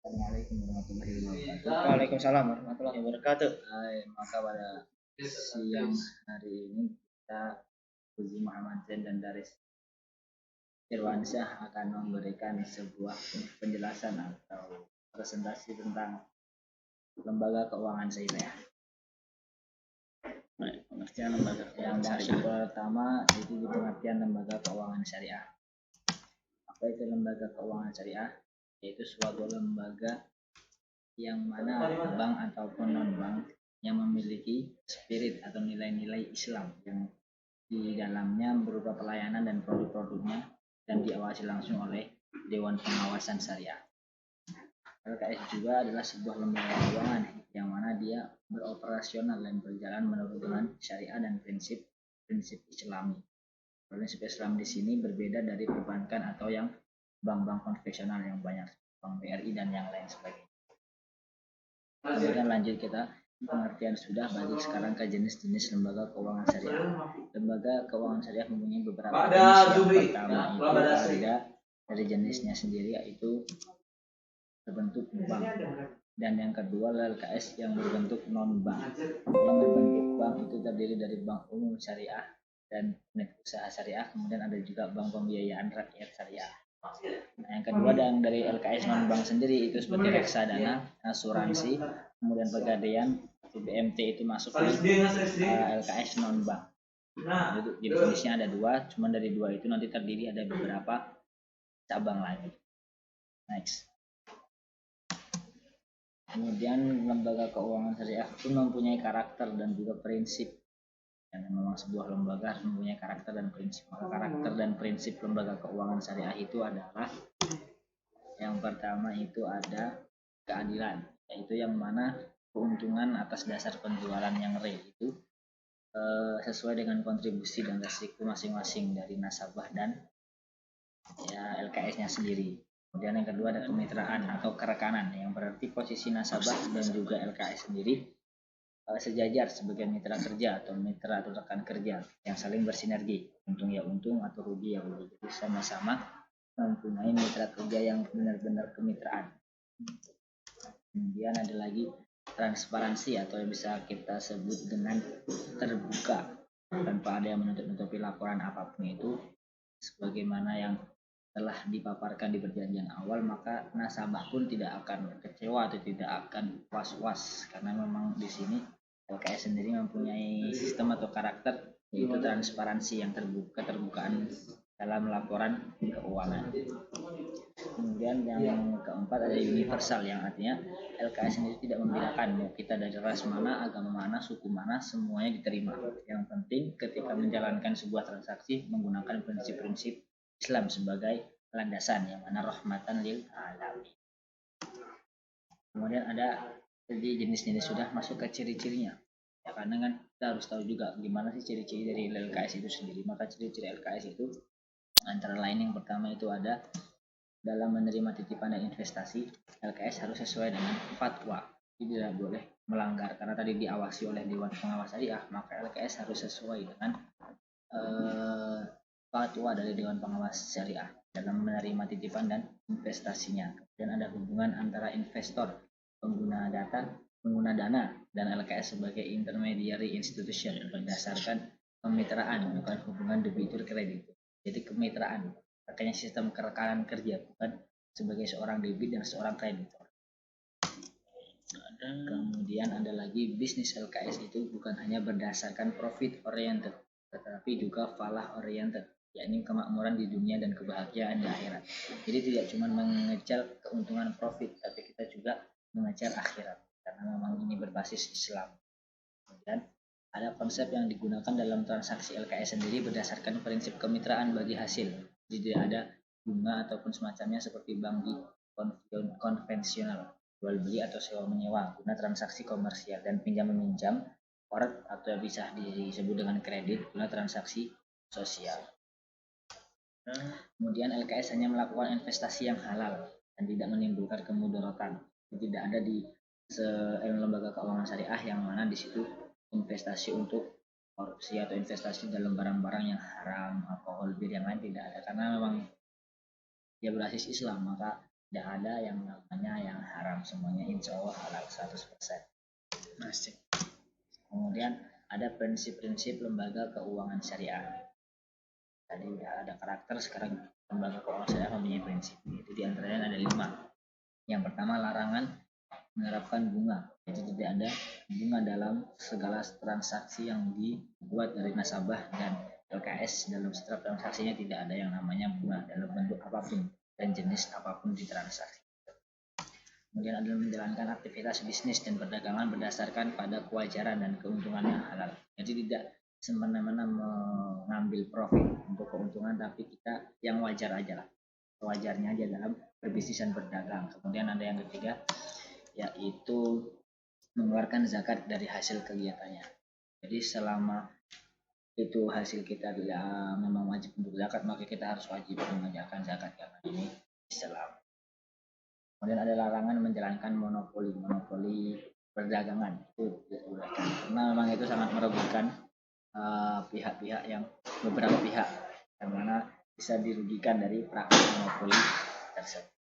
Assalamualaikum warahmatullahi wabarakatuh. Waalaikumsalam warahmatullahi wabarakatuh. Maka pada siang hari ini kita Uji Muhammad Zain dan Daris Irwansyah akan memberikan sebuah penjelasan atau presentasi tentang lembaga keuangan syariah. Pengertian lembaga Yang keuangan syariah. pertama itu pengertian lembaga keuangan syariah. Apa itu lembaga keuangan syariah? Yaitu suatu lembaga yang mana bank ataupun non-bank yang memiliki spirit atau nilai-nilai Islam yang di dalamnya berupa pelayanan dan produk-produknya dan diawasi langsung oleh Dewan Pengawasan Syariah. LKS juga adalah sebuah lembaga keuangan yang mana dia beroperasional dan berjalan menurut dengan syariah dan prinsip Islami. Prinsip Islam di sini berbeda dari perbankan atau yang bank-bank konvensional yang banyak, bank BRI dan yang lain sebagainya. Kemudian lanjut kita pengertian sudah balik sekarang ke jenis-jenis lembaga keuangan syariah. Lembaga keuangan syariah mempunyai beberapa jenis. Yang pertama itu ada dari jenisnya sendiri yaitu berbentuk bank, dan yang kedua LKS yang berbentuk non bank. Yang berbentuk bank itu terdiri dari bank umum syariah dan unit usaha syariah, kemudian ada juga bank pembiayaan rakyat syariah. Nah, yang kedua yang dari LKS non bank sendiri itu seperti reksadana, asuransi, kemudian pegadaian, BMT itu masuk di LKS non bank. Nah, itu jenisnya ada dua, cuman dari dua itu nanti terdiri ada beberapa cabang lagi. Next. Kemudian lembaga keuangan syariah itu mempunyai karakter dan juga prinsip. Dan memang sebuah lembaga harus mempunyai karakter dan prinsip. Maka karakter dan prinsip lembaga keuangan syariah itu adalah yang pertama itu ada keadilan, yaitu yang mana keuntungan atas dasar penjualan yang real itu sesuai dengan kontribusi dan resiko masing-masing dari nasabah dan LKS-nya sendiri. Kemudian yang kedua ada kemitraan atau kerekanan, yang berarti posisi nasabah dan juga LKS sendiri sejajar sebagai mitra kerja atau mitra atau rekan kerja yang saling bersinergi. Untung ya untung atau rugi ya rugi. Jadi sama-sama mempunyai mitra kerja yang benar-benar kemitraan. Kemudian ada lagi transparansi atau yang bisa kita sebut dengan terbuka tanpa ada yang menutup-nutupi laporan apapun itu, sebagaimana yang telah dipaparkan di perjanjian awal, maka nasabah pun tidak akan kecewa atau tidak akan was-was karena memang di sini LKS sendiri mempunyai sistem atau karakter yaitu transparansi yang keterbukaan dalam laporan keuangan. Kemudian yang keempat ada universal, yang artinya LKS sendiri tidak membedakan mau kita dari ras mana, agama mana, suku mana, semuanya diterima. Yang penting ketika menjalankan sebuah transaksi menggunakan prinsip-prinsip Islam sebagai landasan yang mana rahmatan lil alamin. Kemudian ada jadi jenis-jenis sudah masuk ke ciri-cirinya. Ya, karena kan kita harus tahu juga gimana sih ciri-ciri dari LKS itu sendiri. Maka ciri-ciri LKS itu antara lain yang pertama itu ada dalam menerima titipan dan investasi, LKS harus sesuai dengan fatwa. Jadi tidak boleh melanggar karena tadi diawasi oleh Dewan Pengawas Syariah, maka LKS harus sesuai dengan fatwa dari Dewan Pengawas Syariah dalam menerima titipan dan investasinya. Dan ada hubungan antara investor, pengguna dana dan LKS sebagai intermediary institution berdasarkan kemitraan, bukan hubungan debitur kreditur. Jadi kemitraan, makanya sistem kerekanan kerja, bukan sebagai seorang debit dan seorang kreditor. Kemudian ada lagi bisnis LKS itu bukan hanya berdasarkan profit oriented, tetapi juga falah oriented, yakni kemakmuran di dunia dan kebahagiaan di akhirat. Jadi tidak cuma mengejar keuntungan profit, tapi kita juga mengejar akhirat karena memang ini berbasis Islam. Kemudian ada konsep yang digunakan dalam transaksi LKS sendiri berdasarkan prinsip kemitraan bagi hasil. Jadi tidak ada bunga ataupun semacamnya seperti bank di konvensional, jual beli atau sewa menyewa guna transaksi komersial, dan pinjam meminjam koret atau bisa disebut dengan kredit guna transaksi sosial. Kemudian LKS hanya melakukan investasi yang halal dan tidak menimbulkan kemudaratan. Tidak ada di lembaga keuangan syariah yang mana di situ investasi untuk korupsi atau investasi dalam barang-barang yang haram, alkohol, bir yang lain tidak ada, karena memang dia berbasis Islam, maka tidak ada yang namanya yang haram, semuanya insya Allah halal 100%. Masih. Kemudian ada prinsip-prinsip lembaga keuangan syariah. Tadi udah ada karakter, sekarang lembaga keuangan syariah mempunyai prinsip. Itu diantaranya ada 5. Yang pertama, larangan menerapkan bunga. Jadi tidak ada bunga dalam segala transaksi yang dibuat dari nasabah dan LKS. Dalam setiap transaksinya tidak ada yang namanya bunga dalam bentuk apapun dan jenis apapun di transaksi. Kemudian adalah menjalankan aktivitas bisnis dan perdagangan berdasarkan pada kewajaran dan keuntungan yang halal. Jadi tidak semena-mena mengambil profit untuk keuntungan, tapi kita yang wajar aja lah, wajarnya aja dalam berbisnis dan berdagang. Kemudian ada yang ketiga, yaitu mengeluarkan zakat dari hasil kegiatannya. Jadi selama itu hasil kita tidak memang wajib untuk zakat, maka kita harus wajib mengerjakan zakat karena ini Islam. Kemudian ada larangan menjalankan monopoli perdagangan, itu dibolehkan karena memang itu sangat merugikan pihak-pihak yang beberapa pihak yang mana bisa dirugikan dari praktik monopoli tersebut.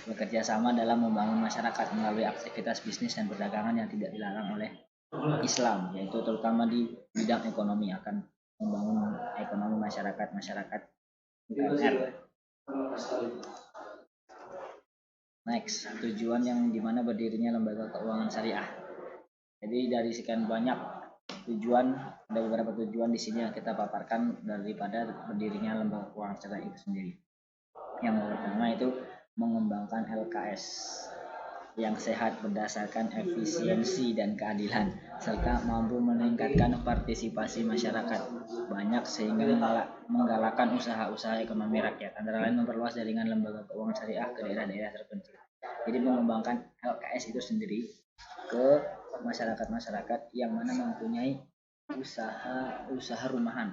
Bekerja sama dalam membangun masyarakat melalui aktivitas bisnis dan perdagangan yang tidak dilarang oleh Islam, yaitu terutama di bidang ekonomi, akan membangun ekonomi masyarakat UMR. Next, tujuan yang dimana berdirinya lembaga keuangan syariah. Jadi dari sekian banyak tujuan, ada beberapa tujuan di sini yang kita paparkan daripada berdirinya lembaga keuangan syariah itu sendiri. Yang pertama itu mengembangkan LKS yang sehat berdasarkan efisiensi dan keadilan, serta mampu meningkatkan partisipasi masyarakat banyak sehingga menggalakkan usaha-usaha ekonomi rakyat, antara lain memperluas jaringan lembaga keuangan syariah ke daerah-daerah terpencil. Jadi mengembangkan LKS itu sendiri ke masyarakat-masyarakat yang mana mempunyai usaha rumahan,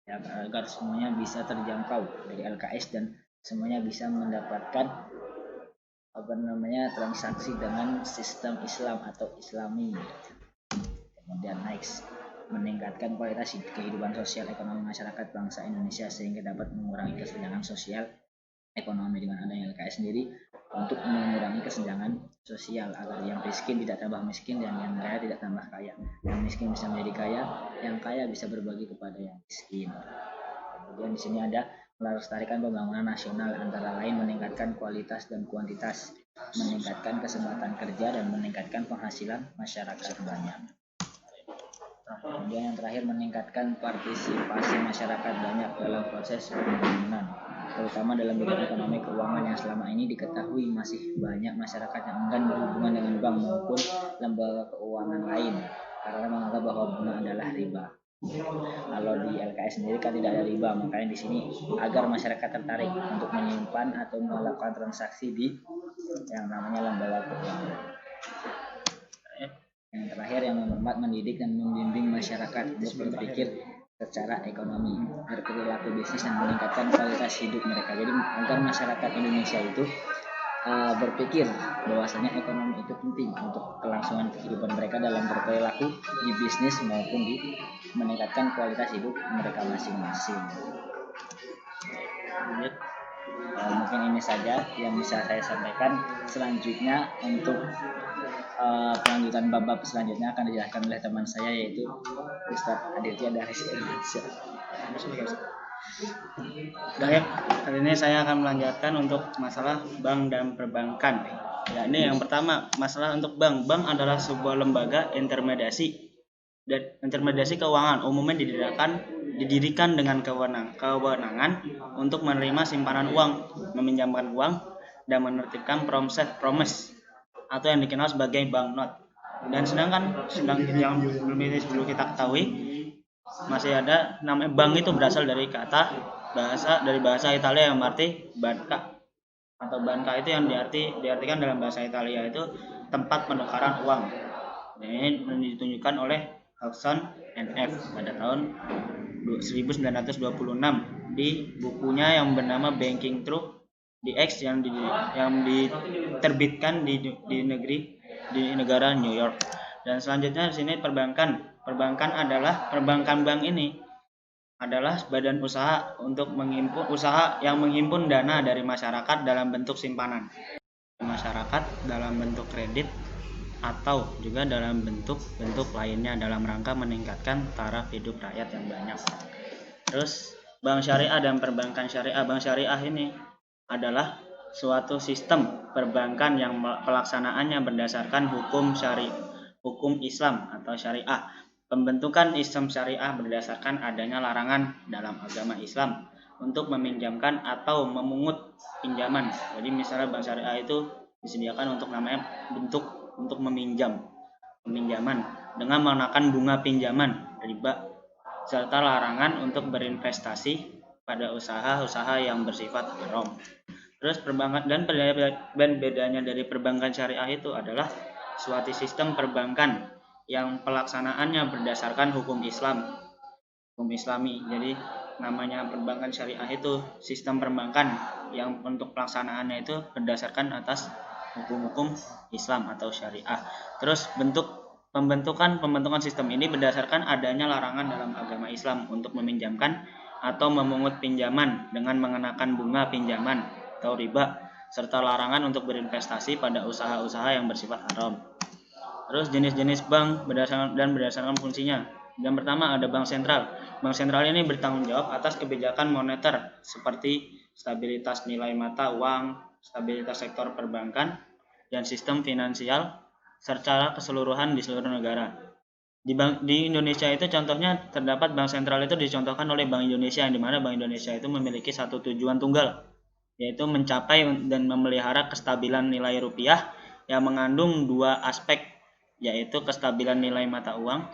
ya, agar semuanya bisa terjangkau dari LKS dan semuanya bisa mendapatkan transaksi dengan sistem Islam atau Islami. Kemudian next, meningkatkan kualitas kehidupan sosial ekonomi masyarakat bangsa Indonesia sehingga dapat mengurangi kesenjangan sosial ekonomi. Dengan adanya LKS sendiri untuk mengurangi kesenjangan sosial agar yang miskin tidak tambah miskin dan yang kaya tidak tambah kaya. Yang miskin bisa menjadi kaya, yang kaya bisa berbagi kepada yang miskin. Kemudian di sini ada melestarikan pembangunan nasional, antara lain meningkatkan kualitas dan kuantitas, meningkatkan kesempatan kerja dan meningkatkan penghasilan masyarakat banyak. Kemudian yang terakhir, meningkatkan partisipasi masyarakat banyak dalam proses pembangunan, terutama dalam bidang ekonomi keuangan yang selama ini diketahui masih banyak masyarakat yang enggan berhubungan dengan bank maupun lembaga keuangan lain karena menganggap bahwa bunga adalah riba. Kalau di LKS sendiri kan tidak ada riba, makanya di sini agar masyarakat tertarik untuk menyimpan atau melakukan transaksi di yang namanya lembaga keuangan. Yang terakhir, yang nomor 4, mendidik dan membimbing masyarakat untuk berpikir secara ekonomi, berperilaku bisnis dan meningkatkan kualitas hidup mereka. Jadi agar masyarakat Indonesia itu berpikir bahwasanya ekonomi itu penting untuk kelangsungan kehidupan mereka dalam berperilaku di bisnis maupun di meningkatkan kualitas hidup mereka masing-masing. Mungkin ini saja yang bisa saya sampaikan. Selanjutnya untuk kelanjutan bab-bab selanjutnya akan dijelaskan oleh teman saya, yaitu Ustadz Aditya Daris Irwansyah. Baik, kali ini saya akan melanjutkan untuk masalah bank dan perbankan. Ya, ini yang pertama, masalah untuk bank. Bank adalah sebuah lembaga intermediasi keuangan, umumnya didirikan dengan kewenangan untuk menerima simpanan uang, meminjamkan uang, dan menertibkan promise atau yang dikenal sebagai banknot. Dan sedangkan yang belum kita ketahui, masih ada namanya bank itu berasal dari bahasa Italia yang berarti banca, atau banca itu yang diartikan dalam bahasa Italia itu tempat penukaran uang. Ini ditunjukkan oleh Hudson NF pada tahun 1926 di bukunya yang bernama Banking Through the X yang diterbitkan di negara New York. Dan selanjutnya di sini perbankan bank ini adalah badan usaha untuk menghimpun dana dari masyarakat dalam bentuk simpanan. masyarakat dalam bentuk kredit atau juga dalam bentuk lainnya dalam rangka meningkatkan taraf hidup rakyat yang banyak. Terus bank syariah dan perbankan syariah. Bank syariah ini adalah suatu sistem perbankan yang pelaksanaannya berdasarkan hukum Islam atau syariah. Pembentukan sistem syariah berdasarkan adanya larangan dalam agama Islam untuk meminjamkan atau memungut pinjaman. Jadi misalnya bank syariah itu disediakan untuk namanya bentuk untuk peminjaman dengan mengenakan bunga pinjaman riba, serta larangan untuk berinvestasi pada usaha-usaha yang bersifat haram. Terus perbankan dan bedanya dari perbankan syariah itu adalah suatu sistem perbankan yang pelaksanaannya berdasarkan hukum Islami. Jadi namanya perbankan syariah itu sistem perbankan yang untuk pelaksanaannya itu berdasarkan atas hukum Islam atau syariah. Terus pembentukan sistem ini berdasarkan adanya larangan dalam agama Islam untuk meminjamkan atau memungut pinjaman dengan mengenakan bunga pinjaman atau riba, serta larangan untuk berinvestasi pada usaha-usaha yang bersifat haram. Terus jenis-jenis bank berdasarkan fungsinya. Yang pertama ada bank sentral. Bank sentral ini bertanggung jawab atas kebijakan moneter seperti stabilitas nilai mata uang, stabilitas sektor perbankan, dan sistem finansial secara keseluruhan di seluruh negara. Di Indonesia itu contohnya terdapat bank sentral itu dicontohkan oleh Bank Indonesia, yang dimana Bank Indonesia itu memiliki satu tujuan tunggal, yaitu mencapai dan memelihara kestabilan nilai rupiah yang mengandung dua aspek, yaitu kestabilan nilai mata uang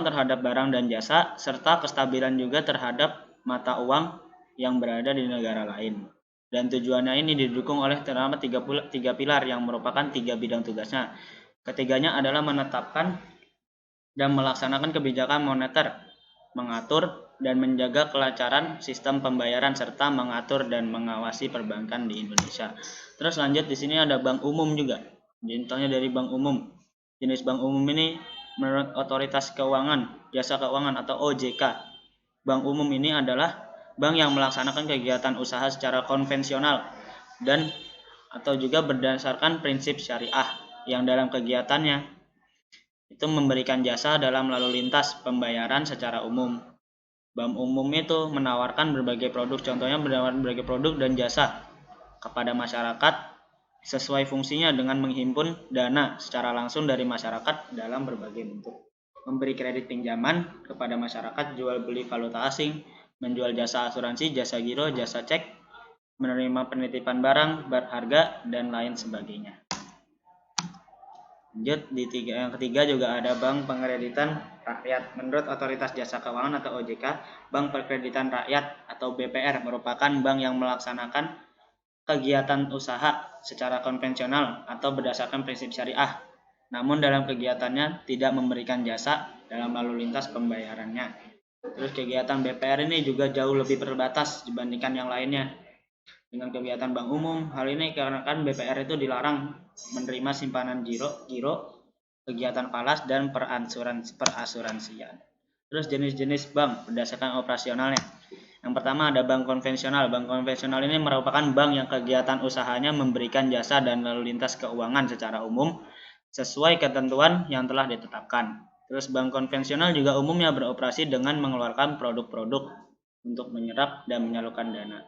terhadap barang dan jasa, serta kestabilan juga terhadap mata uang yang berada di negara lain. Dan tujuannya ini didukung oleh terdapat tiga pilar yang merupakan 3 bidang tugasnya. Ketiganya adalah menetapkan dan melaksanakan kebijakan moneter, mengatur dan menjaga kelancaran sistem pembayaran, serta mengatur dan mengawasi perbankan di Indonesia. Terus lanjut, di sini ada bank umum juga. Contohnya dari bank umum. Jenis bank umum ini menurut Otoritas Keuangan, Jasa Keuangan atau OJK. Bank umum ini adalah bank yang melaksanakan kegiatan usaha secara konvensional dan atau juga berdasarkan prinsip syariah yang dalam kegiatannya itu memberikan jasa dalam lalu lintas pembayaran secara umum. Bank umum itu menawarkan berbagai produk, contohnya menawarkan berbagai produk dan jasa kepada masyarakat sesuai fungsinya dengan menghimpun dana secara langsung dari masyarakat dalam berbagai bentuk. Memberi kredit pinjaman kepada masyarakat, jual beli valuta asing, menjual jasa asuransi, jasa giro, jasa cek, menerima penitipan barang berharga, dan lain sebagainya. Lanjut, yang ketiga juga ada bank pengreditan rakyat. Menurut Otoritas Jasa Keuangan atau OJK, Bank Perkreditan Rakyat atau BPR merupakan bank yang melaksanakan kegiatan usaha secara konvensional atau berdasarkan prinsip syariah, namun dalam kegiatannya tidak memberikan jasa dalam lalu lintas pembayarannya. Terus kegiatan BPR ini juga jauh lebih terbatas dibandingkan yang lainnya dengan kegiatan bank umum. Hal ini karena BPR itu dilarang menerima simpanan giro, kegiatan falas, dan perasuransian. Terus jenis-jenis bank berdasarkan operasionalnya. Yang pertama ada bank konvensional. Bank konvensional ini merupakan bank yang kegiatan usahanya memberikan jasa dan lalu lintas keuangan secara umum sesuai ketentuan yang telah ditetapkan. Terus bank konvensional juga umumnya beroperasi dengan mengeluarkan produk-produk untuk menyerap dan menyalurkan dana.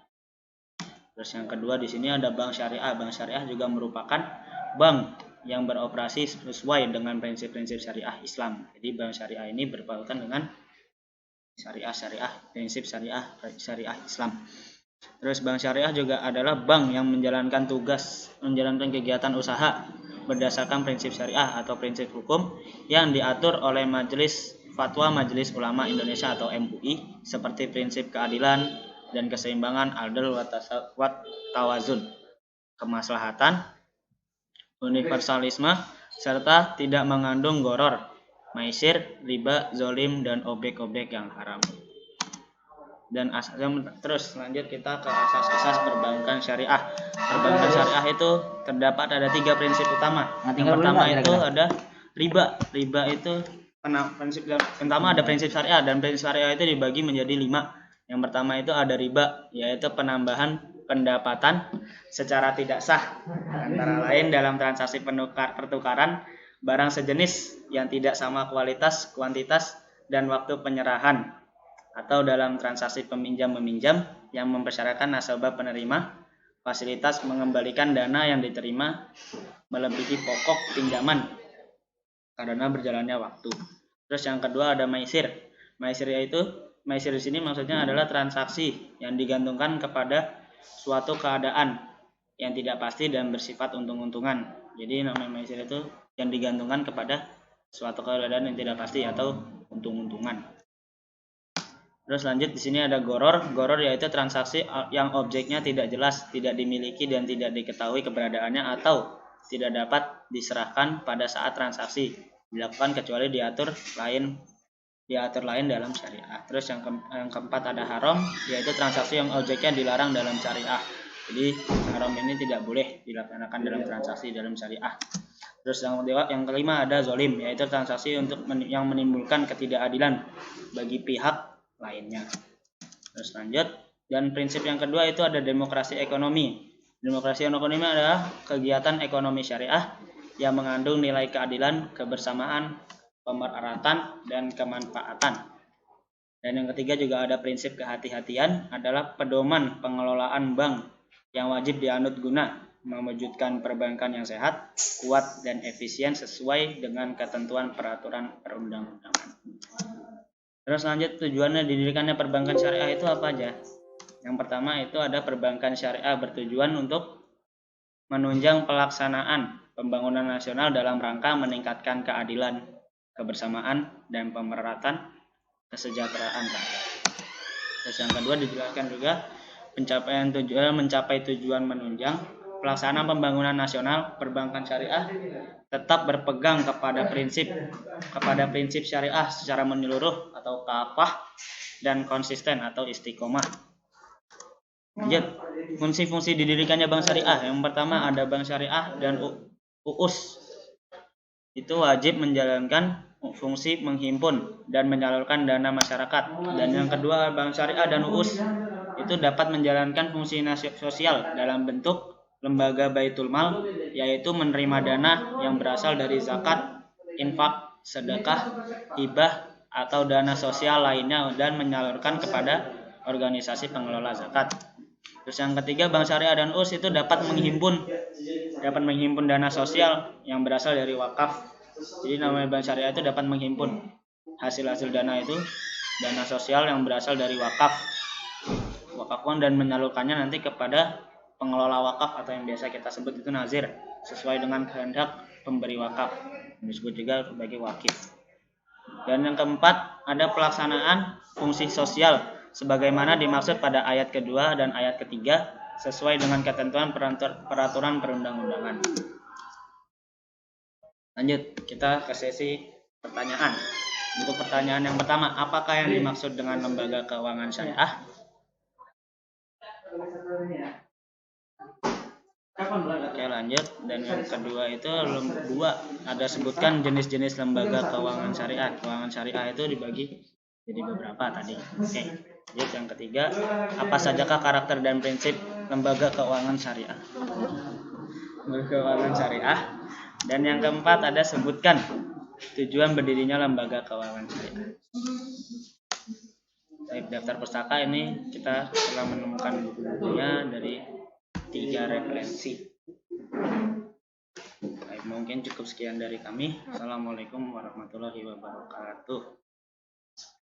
Terus yang kedua di sini ada bank syariah. Bank syariah juga merupakan bank yang beroperasi sesuai dengan prinsip-prinsip syariah Islam. Jadi bank syariah ini berpautan dengan prinsip syariah Islam. Terus bank syariah juga adalah bank yang menjalankan kegiatan usaha berdasarkan prinsip syariah atau prinsip hukum yang diatur oleh Fatwa Majelis Ulama Indonesia atau MUI, seperti prinsip keadilan dan keseimbangan, adil wa tawazun, kemaslahatan, universalisme, serta tidak mengandung goror, maisir, riba, zolim, dan objek-objek yang haram. Dan terus lanjut kita ke asas-asas perbankan syariah. Perbankan syariah itu terdapat ada 3 prinsip utama. Yang pertama itu ada riba. Riba itu prinsip pertama ada prinsip syariah, dan prinsip syariah itu dibagi menjadi 5. Yang pertama itu ada riba, yaitu penambahan pendapatan secara tidak sah, antara lain dalam transaksi pertukaran barang sejenis yang tidak sama kualitas, kuantitas, dan waktu penyerahan, atau dalam transaksi peminjam-meminjam yang mempersyaratkan nasabah penerima fasilitas mengembalikan dana yang diterima melebihi pokok pinjaman karena berjalannya waktu. Terus yang kedua ada maisir. Maisir di sini maksudnya adalah transaksi yang digantungkan kepada suatu keadaan yang tidak pasti dan bersifat untung-untungan. Jadi namanya maisir itu yang digantungkan kepada suatu keadaan yang tidak pasti atau untung-untungan. Terus lanjut di sini ada goror. Goror yaitu transaksi yang objeknya tidak jelas, tidak dimiliki dan tidak diketahui keberadaannya atau tidak dapat diserahkan pada saat transaksi dilakukan kecuali diatur lain dalam syariah. Terus yang keempat ada haram, yaitu transaksi yang objeknya dilarang dalam syariah. Jadi haram ini tidak boleh dilaksanakan dalam transaksi dalam syariah. Terus yang kelima ada zolim, yaitu transaksi yang menimbulkan ketidakadilan bagi pihak lainnya. Terus lanjut, dan prinsip yang kedua itu ada demokrasi ekonomi. Demokrasi ekonomi adalah kegiatan ekonomi syariah yang mengandung nilai keadilan, kebersamaan, pemerhatan, dan kemanfaatan. Dan yang ketiga juga ada prinsip kehati-hatian, adalah pedoman pengelolaan bank yang wajib dianut guna mewujudkan perbankan yang sehat, kuat, dan efisien sesuai dengan ketentuan peraturan perundang-undangan. Terus lanjut, tujuannya didirikannya perbankan syariah itu apa aja? Yang pertama itu ada perbankan syariah bertujuan untuk menunjang pelaksanaan pembangunan nasional dalam rangka meningkatkan keadilan, kebersamaan, dan pemerhatan kesejahteraan rakyat. Terus yang kedua dijelaskan juga mencapai tujuan menunjang pelaksanaan pembangunan nasional. Perbankan syariah tetap berpegang kepada prinsip syariah secara menyeluruh atau kafah dan konsisten atau istiqomah. Lanjut, fungsi-fungsi didirikannya bank syariah. Yang pertama ada bank syariah dan UUS. Itu wajib menjalankan fungsi menghimpun dan menyalurkan dana masyarakat. Dan yang kedua, bank syariah dan UUS itu dapat menjalankan fungsi sosial dalam bentuk lembaga baitul mal, yaitu menerima dana yang berasal dari zakat, infak, sedekah, hibah, atau dana sosial lainnya dan menyalurkan kepada organisasi pengelola zakat. Terus yang ketiga, bank syariah dan UUS itu dapat menghimpun dana sosial yang berasal dari wakaf. Jadi namanya bank syariah itu dapat menghimpun hasil-hasil dana sosial yang berasal dari wakaf uang dan menyalurkannya nanti kepada pengelola wakaf atau yang biasa kita sebut itu nazir, sesuai dengan kehendak pemberi wakaf, disebut juga sebagai wakif. Dan yang keempat ada pelaksanaan fungsi sosial sebagaimana dimaksud pada ayat kedua dan ayat ketiga sesuai dengan ketentuan peraturan perundang-undangan. Lanjut, kita ke sesi pertanyaan. Untuk pertanyaan yang pertama, apakah yang dimaksud dengan lembaga keuangan syariah? Oke, lanjut. Dan yang kedua itu ada sebutkan jenis-jenis lembaga keuangan syariah. Keuangan syariah itu dibagi jadi beberapa tadi. Oke. Lanjut yang ketiga, apa sajakah karakter dan prinsip lembaga keuangan syariah? Keuangan syariah. Dan yang keempat ada sebutkan tujuan berdirinya lembaga keuangan syariah. Daftar pustaka ini kita telah menemukan buku-bukunya dari 3 referensi. Baik, mungkin cukup sekian dari kami. Assalamualaikum warahmatullahi wabarakatuh.